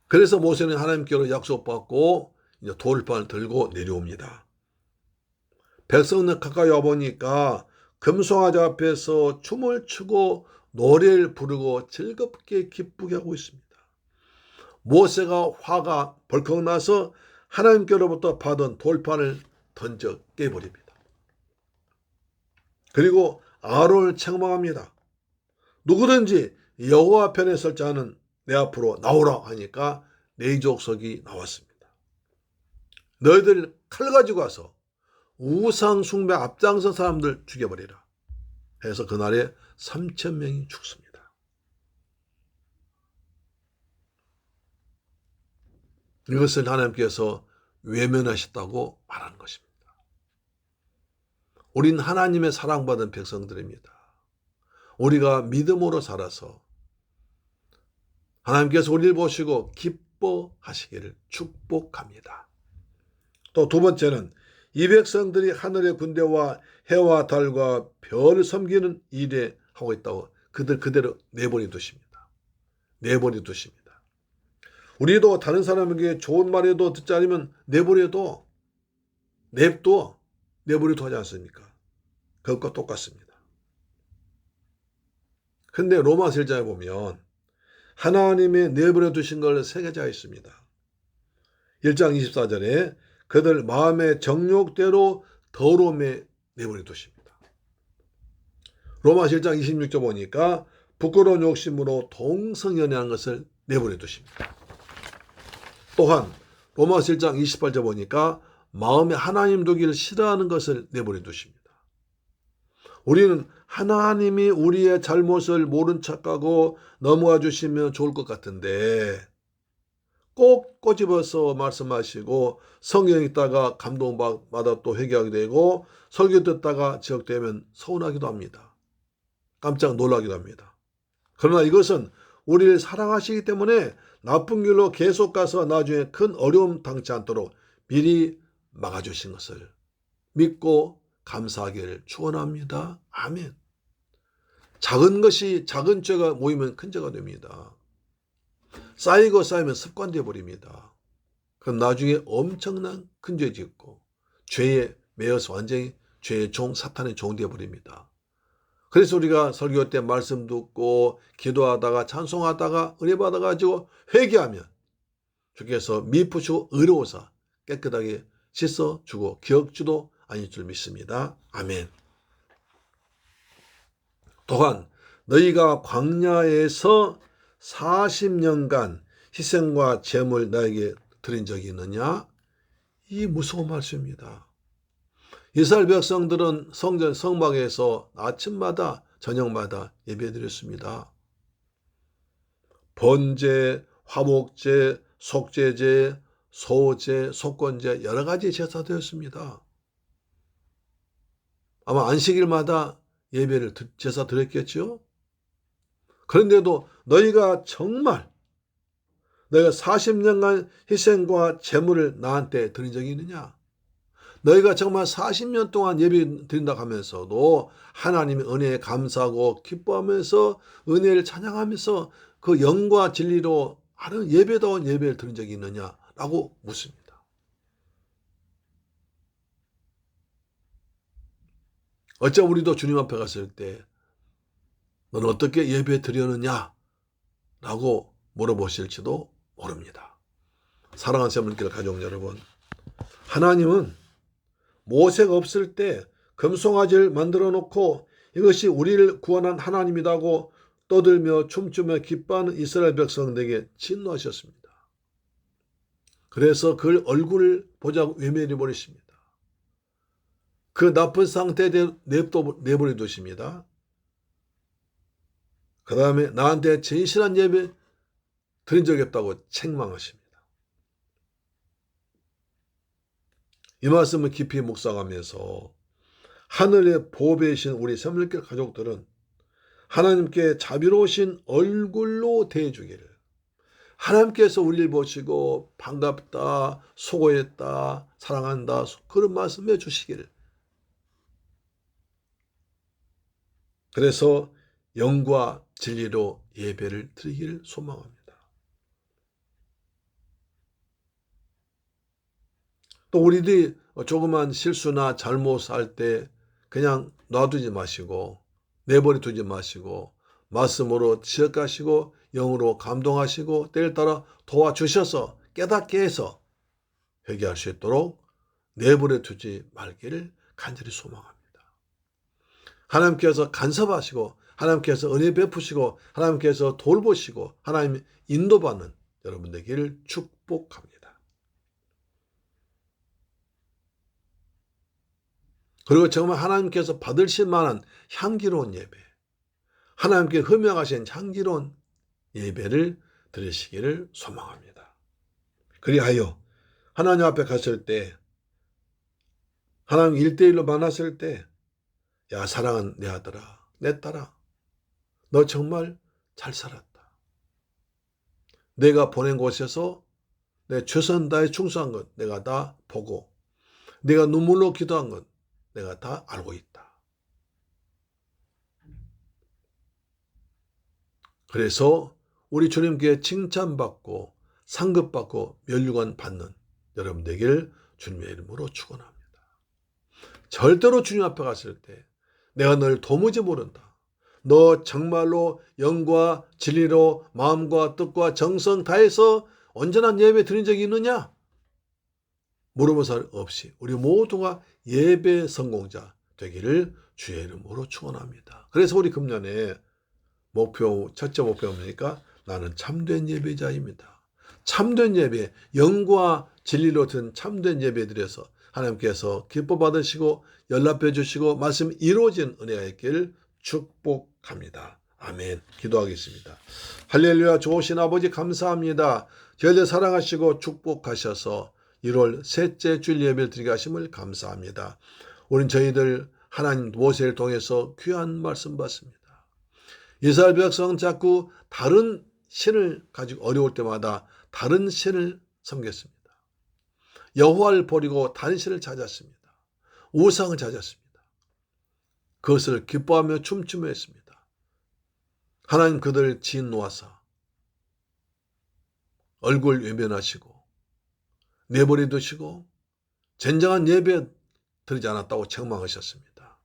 그래서 모세는 하나님께로 약속받고 이제 돌판을 들고 내려옵니다. 백성은 가까이 와보니까 금송아지 앞에서 춤을 추고 노래를 부르고 즐겁게 기쁘게 하고 있습니다. 모세가 화가 벌컥 나서 하나님께로부터 받은 돌판을 던져 깨버립니다. 그리고 아론을 책망합니다. 누구든지 여호와 편에 설 자는 내 앞으로 나오라 하니까 네 족속이 나왔습니다. 너희들 칼 가지고 와서 우상 숭배 앞장선 사람들 죽여버리라 해서 그날에 3,000명이 죽습니다. 이것을 하나님께서 외면하셨다고 말하는 것입니다. 우린 하나님의 사랑받은 백성들입니다. 우리가 믿음으로 살아서 하나님께서 우리를 보시고 기뻐하시기를 축복합니다. 또 두 번째는 이 백성들이 하늘의 군대와 해와 달과 별을 섬기는 일에 하고 있다고 그들 그대로 내버려 두십니다. 내버려 두십니다. 우리도 다른 사람에게 좋은 말해도 듣지 않으면 내버려둬. 냅둬. 내버려둬 하지 않습니까? 그것과 똑같습니다. 근데 로마서 1장에 보면 하나님의 내버려 두신 걸 새겨져 있습니다. 1장 24절에 그들 마음의 정욕대로 더러움에 내버려 두십니다. 로마서 1장 26절 보니까 부끄러운 욕심으로 동성연애하는 것을 내버려 두십니다. 또한 로마서 1장 28절 보니까 마음에 하나님 두기를 싫어하는 것을 내버려 두십니다. 우리는 하나님이 우리의 잘못을 모른 척하고 넘어가 주시면 좋을 것 같은데 꼭 꼬집어서 말씀하시고 성경 읽다가 감동받아 또 회개하게 되고 설교 듣다가 지적되면 서운하기도 합니다. 깜짝 놀라기도 합니다. 그러나 이것은 우리를 사랑하시기 때문에 나쁜 길로 계속 가서 나중에 큰 어려움 당치 않도록 미리 막아주신 것을 믿고 감사하기를 축원합니다. 아멘. 작은 것이 작은 죄가 모이면 큰 죄가 됩니다. 쌓이고 쌓이면 습관되어 버립니다. 그럼 나중에 엄청난 큰 죄 짓고 죄에 매여서 완전히 죄의 종, 사탄의 종 되어 버립니다. 그래서 우리가 설교 때 말씀 듣고 기도하다가 찬송하다가 은혜 받아가지고 회개하면 주께서 미쁘시고 의로우사 깨끗하게 씻어주고 기억주도 아닐 줄 믿습니다. 아멘. 또한 너희가 광야에서 40년간 희생과 제물 나에게 드린 적이 있느냐? 이 무서운 말씀입니다. 이스라엘 백성들은 성전 성막에서 아침마다 저녁마다 예배드렸습니다. 번제, 화목제, 속죄제, 소제, 속건제 여러 가지 제사드렸습니다. 아마 안식일마다 예배를 제사 드렸겠죠? 그런데도 너희가 정말 너희가 40년간 희생과 제물을 나한테 드린 적이 있느냐? 너희가 정말 40년 동안 예배 드린다 하면서도 하나님의 은혜에 감사하고 기뻐하면서 은혜를 찬양하면서 그 영과 진리로 하는 예배다운 예배를 드린 적이 있느냐라고 묻습니다. 어째 우리도 주님 앞에 갔을 때 너는 어떻게 예배 드렸느냐 라고 물어보실지도 모릅니다. 사랑하는 세븐길 가족 여러분, 하나님은 모세가 없을 때 금송아지를 만들어 놓고 이것이 우리를 구원한 하나님이라고 떠들며 춤추며 기뻐하는 이스라엘 백성들에게 진노하셨습니다. 그래서 그 얼굴을 보자고 외면해 버리십니다. 그 나쁜 상태에 내버려 두십니다. 그 다음에 나한테 진실한 예배 드린 적이 없다고 책망하십니다. 이 말씀을 깊이 묵상하면서 하늘의 보배이신 우리 새물길 가족들은 하나님께 자비로우신 얼굴로 대해주기를, 하나님께서 우리를 보시고 반갑다, 수고했다, 사랑한다 그런 말씀해 주시기를, 그래서 영과 진리로 예배를 드리기를 소망합니다. 또 우리들이 조그만 실수나 잘못할 때 그냥 놔두지 마시고 내버려 두지 마시고 말씀으로 지적하시고 영으로 감동하시고 때를 따라 도와주셔서 깨닫게 해서 회개할 수 있도록 내버려 두지 말기를 간절히 소망합니다. 하나님께서 간섭하시고 하나님께서 은혜 베푸시고 하나님께서 돌보시고 하나님 인도받는 여러분 되기를 축복합니다. 그리고 정말 하나님께서 받으실 만한 향기로운 예배, 하나님께 흠명하신 향기로운 예배를 드리시기를 소망합니다. 그리하여 하나님 앞에 갔을 때, 하나님 1대1로 만났을 때, 야 사랑하는 내 아들아, 내 딸아, 너 정말 잘 살았다. 내가 보낸 곳에서 내 최선 다해 충성한 것 내가 다 보고, 내가 눈물로 기도한 것 내가 다 알고 있다. 그래서 우리 주님께 칭찬받고 상급받고 면류관 받는 여러분 되길 주님의 이름으로 축원합니다. 절대로 주님 앞에 갔을 때 내가 널 도무지 모른다, 너 정말로 영과 진리로 마음과 뜻과 정성 다해서 온전한 예배 드린 적이 있느냐? 물어볼 사람 없이 우리 모두가 예배 성공자 되기를 주의 이름으로 축원합니다. 그래서 우리 금년에 첫째 목표가 뭡니까? 나는 참된 예배자입니다. 참된 예배, 영과 진리로 든 참된 예배 드려서 하나님께서 기뻐 받으시고 연락해 주시고 말씀이 이루어진 은혜가 있기를 축복합니다. 아멘. 기도하겠습니다. 할렐루야. 좋으신 아버지 감사합니다. 저희들 사랑하시고 축복하셔서 1월 셋째 주일 예배를 드리게 하심을 감사합니다. 우린 저희들 하나님 모세를 통해서 귀한 말씀 받습니다. 이스라엘 백성은 자꾸 다른 신을 가지고 어려울 때마다 다른 신을 섬겼습니다. 여호와를 버리고 다른 신을 찾았습니다. 우상을 찾았습니다. 그것을 기뻐하며 춤추며 했습니다. 하나님 그들을 진노하사 얼굴 외면하시고 내버려 두시고 진정한 예배 드리지 않았다고 책망하셨습니다.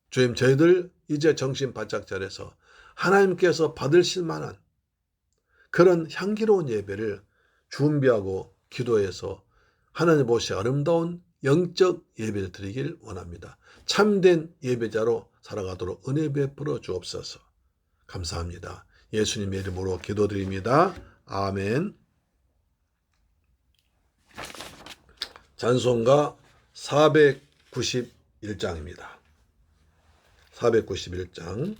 주님, 저희들 이제 정신 바짝 차려서 하나님께서 받으실 만한 그런 향기로운 예배를 준비하고 기도해서 하나님 보시 아름다운 영적 예배를 드리길 원합니다. 참된 예배자로 살아가도록 은혜 베풀어 주옵소서. 감사합니다. 예수님의 이름으로 기도드립니다. 아멘. 찬송가 491장입니다. 491장.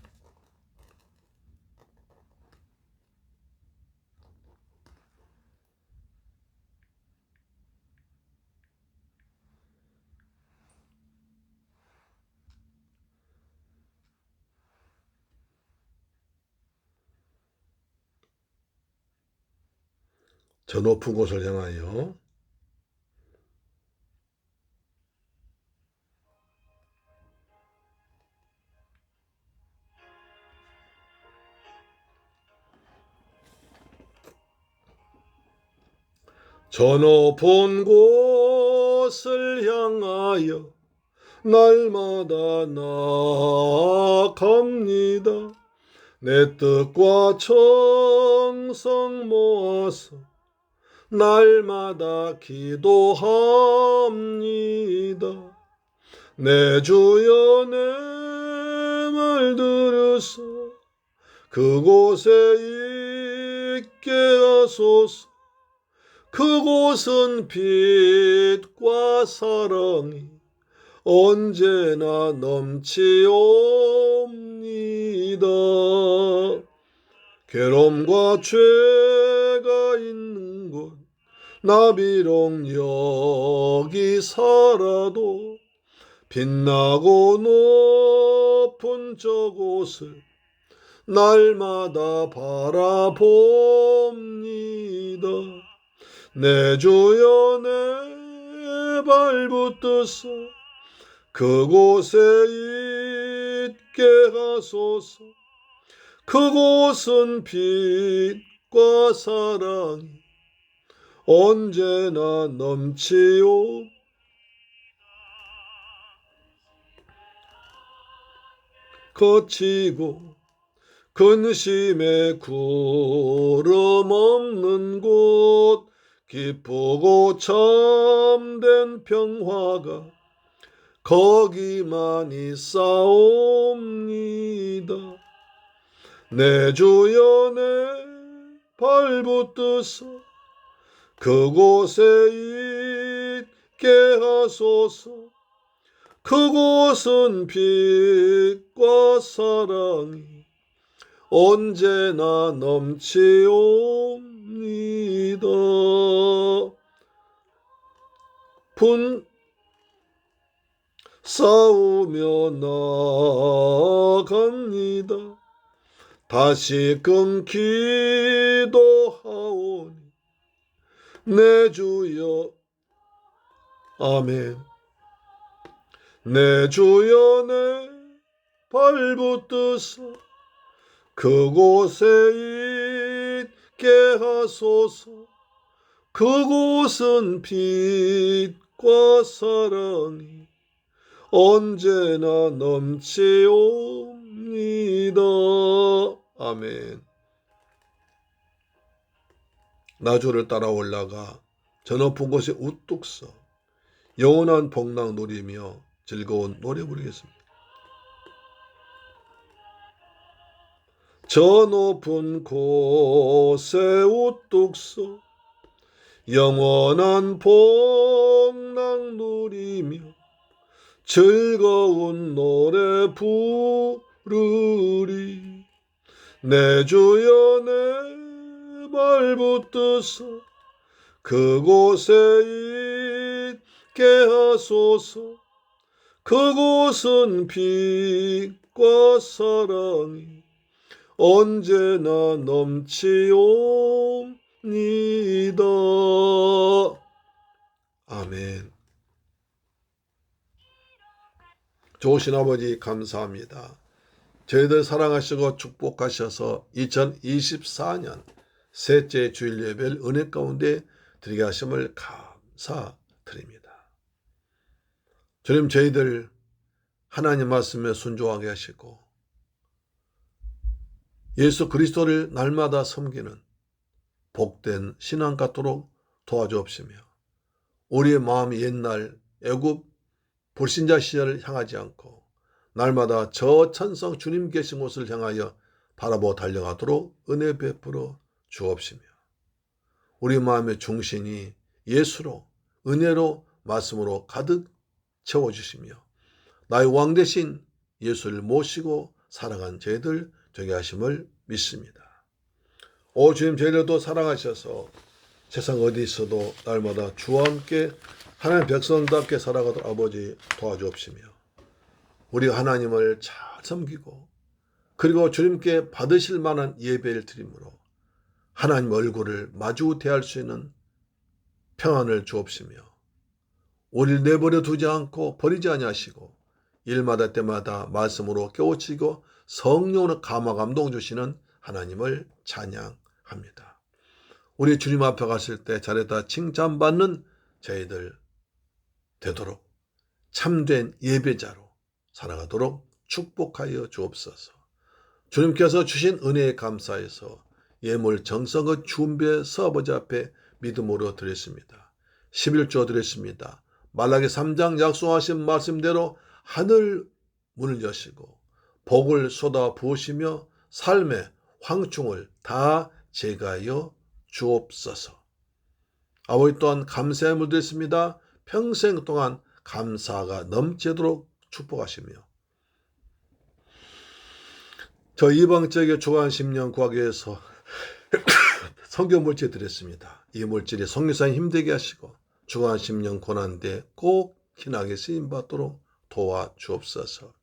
저 높은 곳을 향하여 저 높은 곳을 향하여 날마다 나아갑니다. 내 뜻과 정성 모아서 날마다 기도합니다. 내 주여 내 말 들으사 그곳에 있게 하소서. 그곳은 빛과 사랑이 언제나 넘치옵니다. 괴로움과 죄가 있는 곳 나 비록 여기 살아도 빛나고 높은 저곳을 날마다 바라봅니다. 내 주여 내 발붙드사 그곳에 있게 하소서. 그곳은 빛과 사랑이 언제나 넘치오. 거치고 근심의 구름 없는 곳 기쁘고 참된 평화가 거기만 있사옵니다. 내 주여 내 발붙드사 그곳에 있게 하소서. 그곳은 빛과 사랑이 언제나 넘치옵니다. 싸우며 나아갑니다. 다시금 기도하오니 내 주여. 아멘. 내 주여 내 발붙드사 그곳에 있게 하소서. 그곳은 빛과 사랑이 언제나 넘치옵니다. 아멘. 나주를 따라 올라가 저 높은 곳에 우뚝 서 영원한 복락 누리며 즐거운 노래 부르겠습니다. 저 높은 곳에 우뚝 서 영원한 복락 누리며 즐거운 노래 부르리. 내 주여 내 발붙드사 그곳에 있게 하소서. 그곳은 빛과 사랑이 언제나 넘치옵니다. 아멘. 좋으신 아버지 감사합니다. 저희들 사랑하시고 축복하셔서 2024년 셋째 주일 예배를 은혜 가운데 드리게 하심을 감사드립니다. 주님, 저희들 하나님 말씀에 순종하게 하시고 예수 그리스도를 날마다 섬기는 복된 신앙 갖도록 도와주옵시며 우리의 마음이 옛날 애굽 불신자 시절을 향하지 않고 날마다 저 천성 주님 계신 곳을 향하여 바라보고 달려가도록 은혜 베풀어 주옵시며 우리 마음의 중심이 예수로 은혜로 말씀으로 가득 채워주시며 나의 왕 대신 예수를 모시고 살아간 저희들 되게 하심을 믿습니다. 오 주님, 저희들도 사랑하셔서 세상 어디 있어도 날마다 주와 함께 하나님 백성답게 살아가도록 아버지 도와주옵시며 우리가 하나님을 잘 섬기고 그리고 주님께 받으실 만한 예배를 드림으로 하나님 얼굴을 마주 대할 수 있는 평안을 주옵시며 우리를 내버려 두지 않고 버리지 아니하시고 일마다 때마다 말씀으로 깨우치고 성령으로 감화 감동 주시는 하나님을 찬양합니다. 우리 주님 앞에 갔을 때 잘했다 칭찬받는 저희들 되도록 참된 예배자로 살아가도록 축복하여 주옵소서. 주님께서 주신 은혜에 감사해서 예물 정성을 준비해서 아버지 앞에 믿음으로 드렸습니다. 11조 드렸습니다. 말라기 3장 약속하신 말씀대로 하늘 문을 여시고 복을 쏟아 부으시며 삶의 황충을 다 제거하여 주옵소서. 아버지 또한 감사의 물 드렸습니다. 평생 동안 감사가 넘치도록 축복하시며 저 이방적의 주간 10년 구하기위해서 성경 물질 드렸습니다. 이 물질이 성교사님 힘들게 하시고 주간 10년 고난때 꼭 신하게 쓰임받도록 도와주옵소서.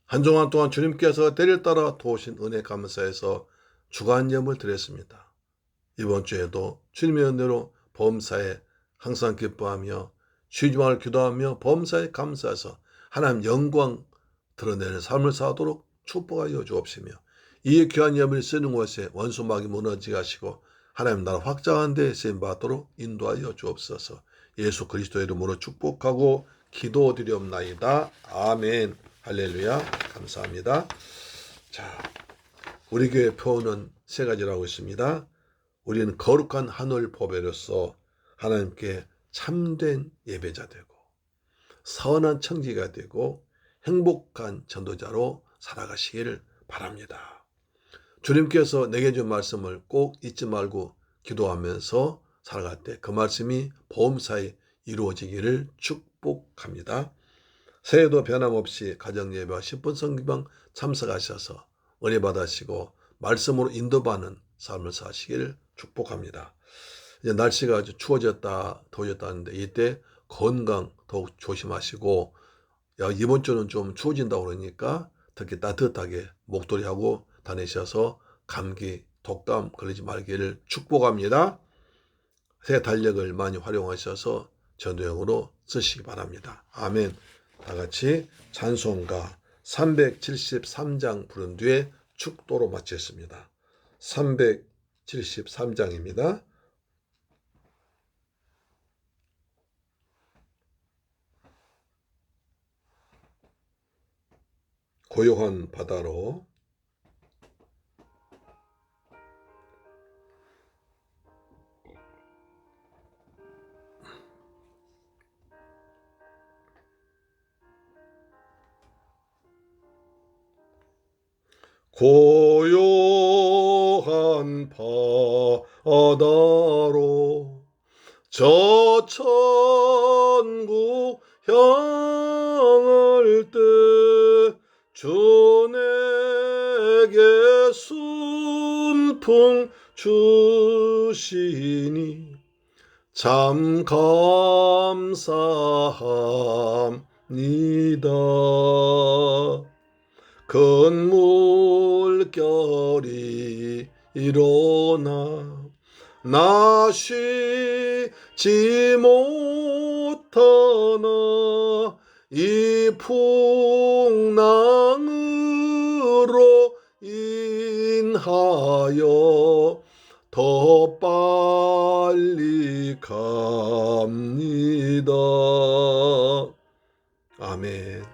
한 주간 동안 주님께서 때를 따라 도우신 은혜 감사해서 주간 예물 드렸습니다. 이번 주에도 주님의 은혜로 범사에 항상 기뻐하며 쉬지말 기도하며 범사에 감사해서 하나님 영광 드러내는 삶을 사도록 축복하여 주옵시며 이 귀한 예물을 쓰는 곳에 원수막이 무너지게 하시고 하나님 나라 확장하는 데 쓰임받도록 인도하여 주옵소서. 예수 그리스도의 이름으로 축복하고 기도드리옵나이다. 아멘. 할렐루야. 감사합니다. 자, 우리 교회 표어는 세 가지라고 있습니다. 우리는 거룩한 하늘 보배로서 하나님께 참된 예배자 되고 선한 청지가 되고 행복한 전도자로 살아가시기를 바랍니다. 주님께서 내게 준 말씀을 꼭 잊지 말고 기도하면서 살아갈 때 그 말씀이 보험사에 이루어지기를 축복합니다. 새해도 변함없이 가정예배와 10분 성기방 참석하셔서 은혜 받으시고 말씀으로 인도받는 삶을 사시기를 축복합니다. 이제 날씨가 아주 추워졌다 더워졌다 하는데 이때 건강 더욱 조심하시고 이번 주는 좀 추워진다고 그러니까 특히 따뜻하게 목도리하고 다니셔서 감기, 독감 걸리지 말기를 축복합니다. 새 달력을 많이 활용하셔서 전도용으로 쓰시기 바랍니다. 아멘. 다 같이 찬송가 373장 부른 뒤에 축도로 마치겠습니다. 373장입니다. 고요한 바다로 고요한 바다로 저 천국 향할 때 주 내게 순풍 주시니 참 감사합니다. 큰 물결이 일어나 나 쉬지 못하나 이 풍랑으로 인하여 더 빨리 갑니다. 아멘.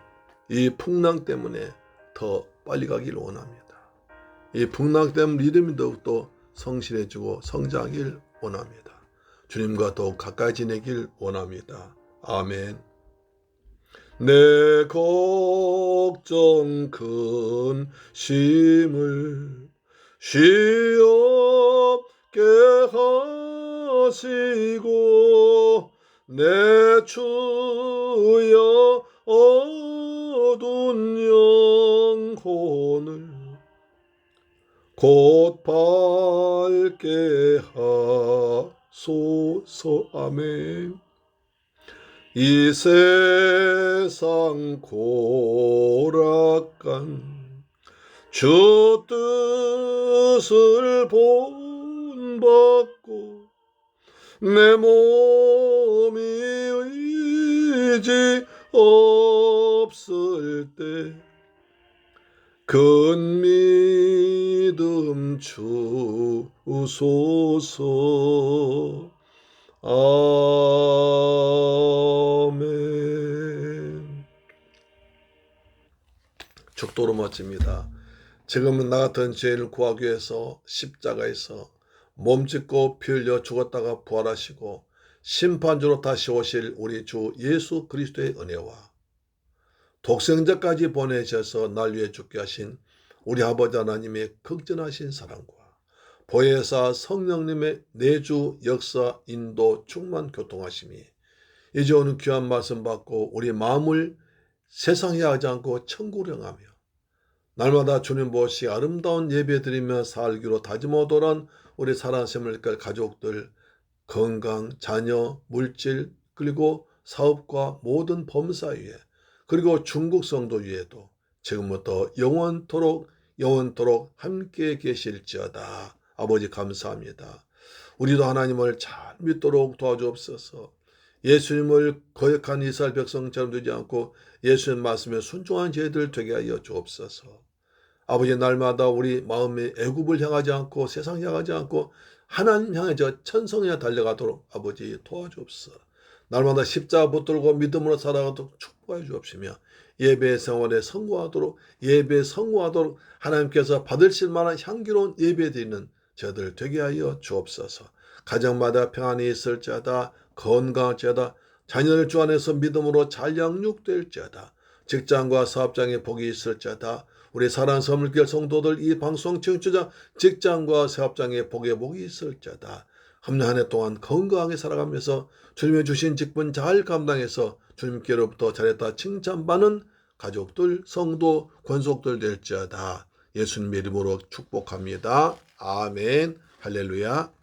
이 풍랑 때문에 더 빨리 가기를 원합니다. 이 풍랑 때문에 믿음이 더욱더 성실해지고 성장하길 원합니다. 주님과 더욱 가까이 지내길 원합니다. 아멘. 내 걱정 근심을 쉬옵게 하시고 내 주여 어두운 영혼을 곧 밝게 하소서. 아멘. 이 세상 고락간 주 뜻을 본받고 내 몸이 의지 없을 때 큰 믿음 주 아멘. 죽도록 멋집니다. 지금은 나 같은 죄인을 구하기 위해서 십자가에서 몸짓고 피 흘려 죽었다가 부활하시고 심판주로 다시 오실 우리 주 예수 그리스도의 은혜와 독생자까지 보내셔서 날 위해 죽게 하신 우리 아버지 하나님의 극진하신 사랑과 보혜사 성령님의 내주 역사 인도 충만 교통하심이 이제 오는 귀한 말씀 받고 우리 마음을 세상에 하지 않고 천국으로 향하며 날마다 주님 보시 아름다운 예배드리며 살기로 다짐하도록 우리 사랑하심을 갈 가족들 건강, 자녀, 물질 그리고 사업과 모든 범사 위에 그리고 중국 성도 위에도 지금부터 영원토록 함께 계실지어다. 아버지 감사합니다. 우리도 하나님을 잘 믿도록 도와주옵소서. 예수님을 거역한 이스라엘 백성처럼 되지 않고 예수님 말씀에 순종한 저희들 되게 하여 주옵소서. 아버지 날마다 우리 마음의 애굽을 향하지 않고 세상 향하지 않고 하나님 향해 저 천성에 달려가도록 아버지 도와주옵소서. 날마다 십자가 붙들고 믿음으로 살아가도록 축복해 주옵시며 예배 생활에 성공하도록 하나님께서 받으실 만한 향기로운 예배 드리는 저들 되게 하여 주옵소서. 가정마다 평안이 있을지어다 건강할지어다 자녀를 주 안에서 믿음으로 잘 양육될지어다 직장과 사업장에 복이 있을지어다 우리 사랑하는 선물교회 성도들 이 방송 청취자 직장과 사업장에 복이 있을지어다 한 해 동안 건강하게 살아가면서 주님의 주신 직분 잘 감당해서 주님께로부터 잘했다 칭찬받는 가족들 성도 권속들 될지어다 예수님의 이름으로 축복합니다. 아멘 할렐루야.